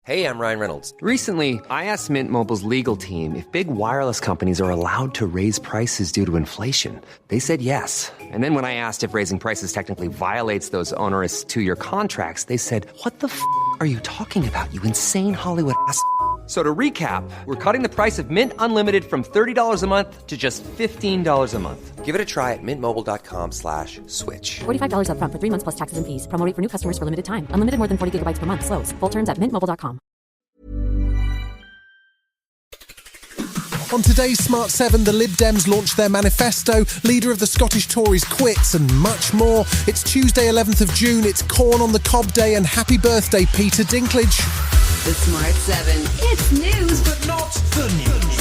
Hey, I'm Ryan Reynolds. Recently, I asked Mint Mobile's legal team if big wireless companies are allowed to raise prices due to inflation. They said yes. And then when I asked if raising prices technically violates those onerous two-year contracts, they said, "What the f*** are you talking about, you insane Hollywood ass?" So to recap, we're cutting the price of Mint Unlimited from $30 a month to just $15 a month. Give it a try at mintmobile.com/switch. $45 up front for 3 months plus taxes and fees. Promo rate for new customers for limited time. Unlimited more than 40 gigabytes per month. Slows full terms at mintmobile.com. On today's Smart 7, the Lib Dems launched their manifesto, leader of the Scottish Tories quits, and much more. It's Tuesday 11th of June, it's Corn on the Cob Day, and happy birthday, Peter Dinklage. The Smart 7. It's news, but not the news.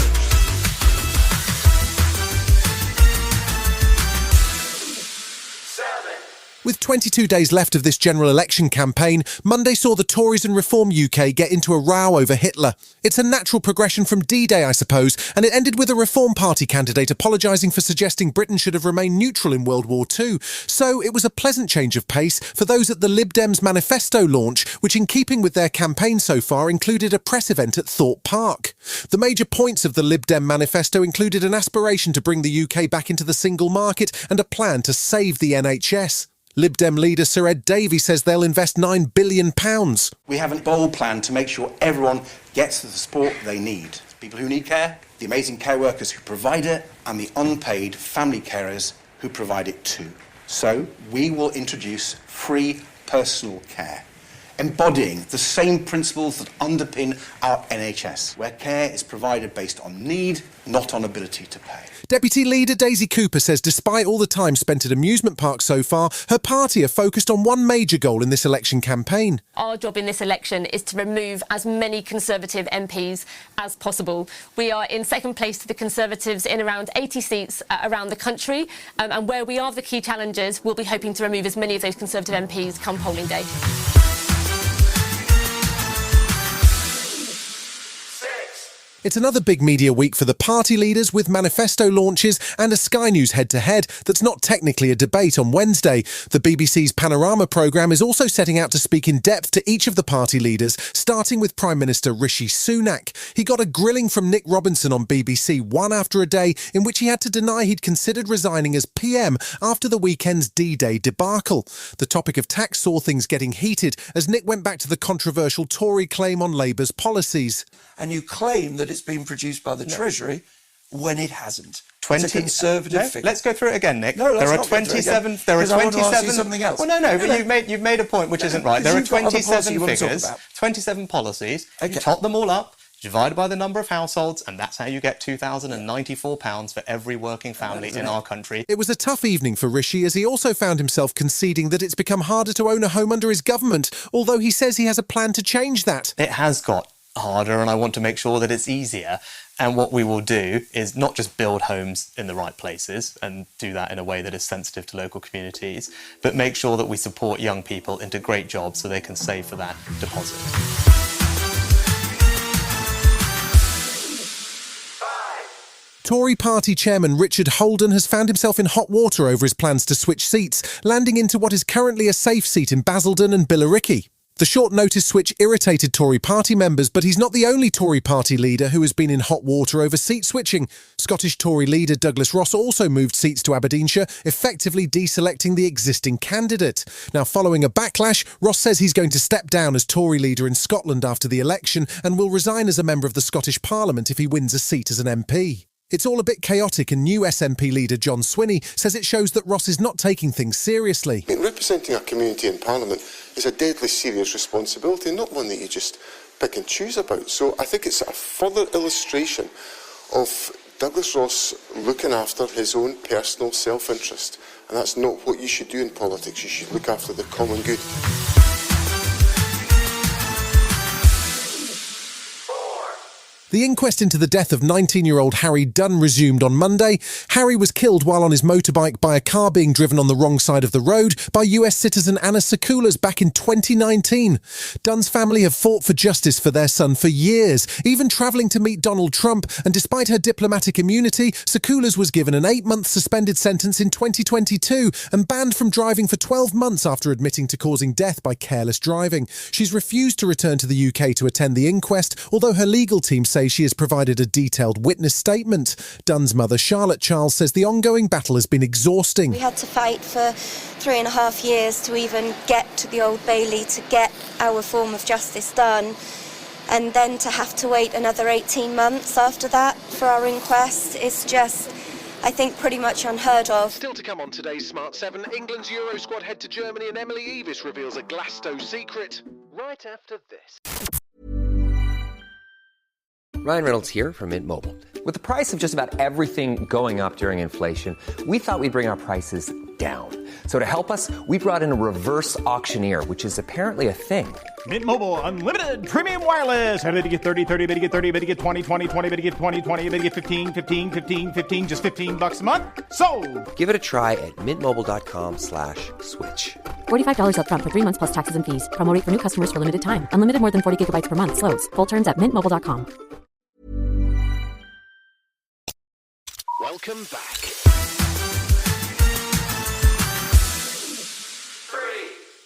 With 22 days left of this general election campaign, Monday saw the Tories and Reform UK get into a row over Hitler. It's a natural progression from D-Day, I suppose, and it ended with a Reform Party candidate apologising for suggesting Britain should have remained neutral in World War II. So it was a pleasant change of pace for those at the Lib Dems Manifesto launch, which in keeping with their campaign so far included a press event at Thorpe Park. The major points of the Lib Dem Manifesto included an aspiration to bring the UK back into the single market and a plan to save the NHS. Lib Dem leader Sir Ed Davey says they'll invest £9 billion. We have a bold plan to make sure everyone gets the support they need. People who need care, the amazing care workers who provide it, and the unpaid family carers who provide it too. So we will introduce free personal care, embodying the same principles that underpin our NHS, where care is provided based on need, not on ability to pay. Deputy Leader Daisy Cooper says despite all the time spent at amusement parks so far, her party are focused on one major goal in this election campaign. Our job in this election is to remove as many Conservative MPs as possible. We are in second place to the Conservatives in around 80 seats around the country, and where we are the key challengers, we'll be hoping to remove as many of those Conservative MPs come polling day. It's another big media week for the party leaders with manifesto launches and a Sky News head-to-head that's not technically a debate on Wednesday. The BBC's Panorama programme is also setting out to speak in depth to each of the party leaders, starting with Prime Minister Rishi Sunak. He got a grilling from Nick Robinson on BBC One after a day in which he had to deny he'd considered resigning as PM after the weekend's D-Day debacle. The topic of tax saw things getting heated as Nick went back to the controversial Tory claim on Labour's policies. And you claim that it's been produced by the Treasury when it hasn't. 20 It's a conservative figure. Let's go through it again, Nick. No, let's there are not go through it 27. again, There are because I want to ask you 27. something else. Well, no, No, but you've made a point which isn't right. There are You've got other policy 27 you want to talk figures, about. 27 policies. Okay. You top them all up, divide by the number of households, and that's how you get £2,094 for every working family in our country. It was a tough evening for Rishi as he also found himself conceding that it's become harder to own a home under his government, although he says he has a plan to change that. It has got harder, and I want to make sure that it's easier. And what we will do is not just build homes in the right places and do that in a way that is sensitive to local communities, but make sure that we support young people into great jobs so they can save for that deposit. Tory party chairman Richard Holden has found himself in hot water over his plans to switch seats, landing into what is currently a safe seat in Basildon and Billericay. The short notice switch irritated Tory party members, but he's not the only Tory party leader who has been in hot water over seat switching. Scottish Tory leader Douglas Ross also moved seats to Aberdeenshire, effectively deselecting the existing candidate. Now, following a backlash, Ross says he's going to step down as Tory leader in Scotland after the election and will resign as a member of the Scottish Parliament if he wins a seat as an MP. It's all a bit chaotic, and new SNP leader John Swinney says it shows that Ross is not taking things seriously. Representing a community in Parliament is a deadly serious responsibility, not one that you just pick and choose about. So I think it's a further illustration of Douglas Ross looking after his own personal self-interest. And that's not what you should do in politics. You should look after the common good. The inquest into the death of 19-year-old Harry Dunn resumed on Monday. Harry was killed while on his motorbike by a car being driven on the wrong side of the road by US citizen Anna Sekulas back in 2019. Dunn's family have fought for justice for their son for years, even travelling to meet Donald Trump, and despite her diplomatic immunity, Sekulas was given an 8-month suspended sentence in 2022 and banned from driving for 12 months after admitting to causing death by careless driving. She's refused to return to the UK to attend the inquest, although her legal team say she has provided a detailed witness statement. Dunn's mother, Charlotte Charles, says the ongoing battle has been exhausting. We had to fight for 3.5 years to even get to the Old Bailey, to get our form of justice done, and then to have to wait another 18 months after that for our inquest is just, I think, pretty much unheard of. Still to come on today's Smart 7, England's Euro squad head to Germany and Emily Evis reveals a Glasto secret. Right after this. Ryan Reynolds here from Mint Mobile. With the price of just about everything going up during inflation, we thought we'd bring our prices down. So to help us, we brought in a reverse auctioneer, which is apparently a thing. Mint Mobile Unlimited Premium Wireless. How to get 30, 30, bit to get 30, bit to get 20, 20, 20, bit to get 20, 20, bit to get 15, 15, 15, 15, just $15 a month? Sold! Give it a try at mintmobile.com/switch. $45 up front for 3 months plus taxes and fees. Promo rate for new customers for limited time. Unlimited more than 40 gigabytes per month. Slows full terms at mintmobile.com. Welcome back.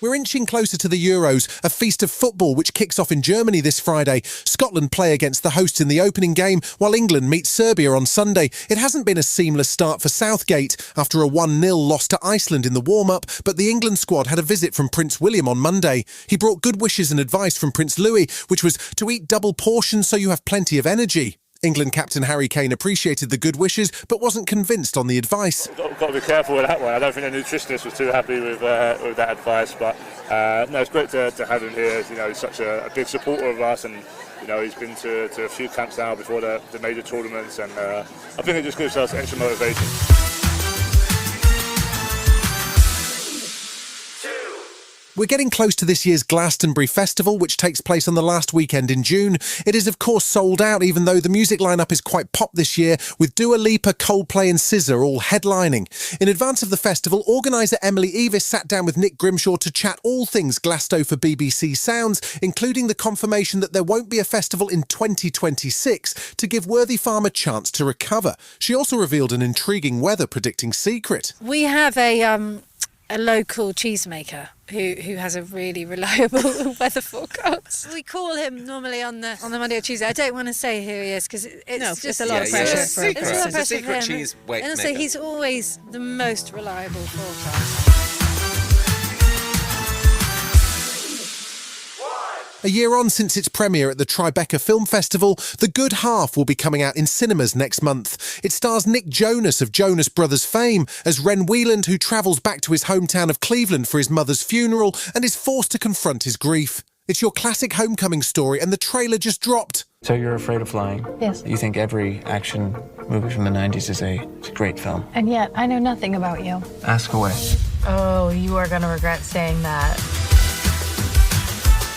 We're inching closer to the Euros, a feast of football which kicks off in Germany this Friday. Scotland play against the hosts in the opening game, while England meet Serbia on Sunday. It hasn't been a seamless start for Southgate after a 1-0 loss to Iceland in the warm-up, but the England squad had a visit from Prince William on Monday. He brought good wishes and advice from Prince Louis, which was to eat double portions so you have plenty of energy. England captain Harry Kane appreciated the good wishes, but wasn't convinced on the advice. Got to be careful with that one. I don't think the nutritionist was too happy with that advice, but no, it's great to have him here. You know, he's such a big supporter of us, and you know, he's been to a few camps now before the major tournaments, and I think it just gives us extra motivation. We're getting close to this year's Glastonbury Festival, which takes place on the last weekend in June. It is, of course, sold out, even though the music lineup is quite pop this year, with Dua Lipa, Coldplay and SZA all headlining. In advance of the festival, organiser Emily Evis sat down with Nick Grimshaw to chat all things Glasto for BBC Sounds, including the confirmation that there won't be a festival in 2026 to give Worthy Farm a chance to recover. She also revealed an intriguing weather-predicting secret. We have a local cheesemaker who has a really reliable weather forecast. We call him normally on the Monday or Tuesday. I don't want to say who he is because it's a lot of pressure. It's a secret cheese maker. And also he's always the most reliable forecast. A year on since its premiere at the Tribeca Film Festival, The Good Half will be coming out in cinemas next month. It stars Nick Jonas of Jonas Brothers fame as Ren Wieland, who travels back to his hometown of Cleveland for his mother's funeral and is forced to confront his grief. It's your classic homecoming story, and the trailer just dropped. So you're afraid of flying? Yes. You think every action movie from the 90s is a great film? And yet, I know nothing about you. Ask away. Oh, you are going to regret saying that.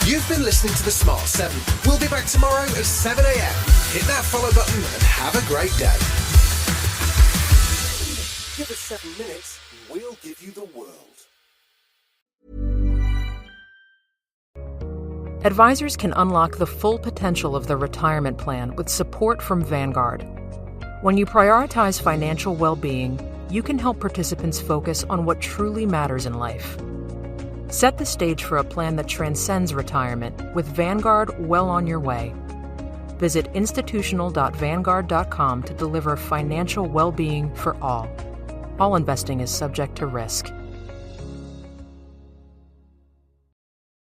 You've been listening to The Smart 7. We'll be back tomorrow at 7 a.m. Hit that follow button and have a great day. Give us 7 minutes, we'll give you the world. Advisors can unlock the full potential of their retirement plan with support from Vanguard. When you prioritize financial well-being, you can help participants focus on what truly matters in life. Set the stage for a plan that transcends retirement with Vanguard well on your way. Visit institutional.vanguard.com to deliver financial well-being for all. All investing is subject to risk.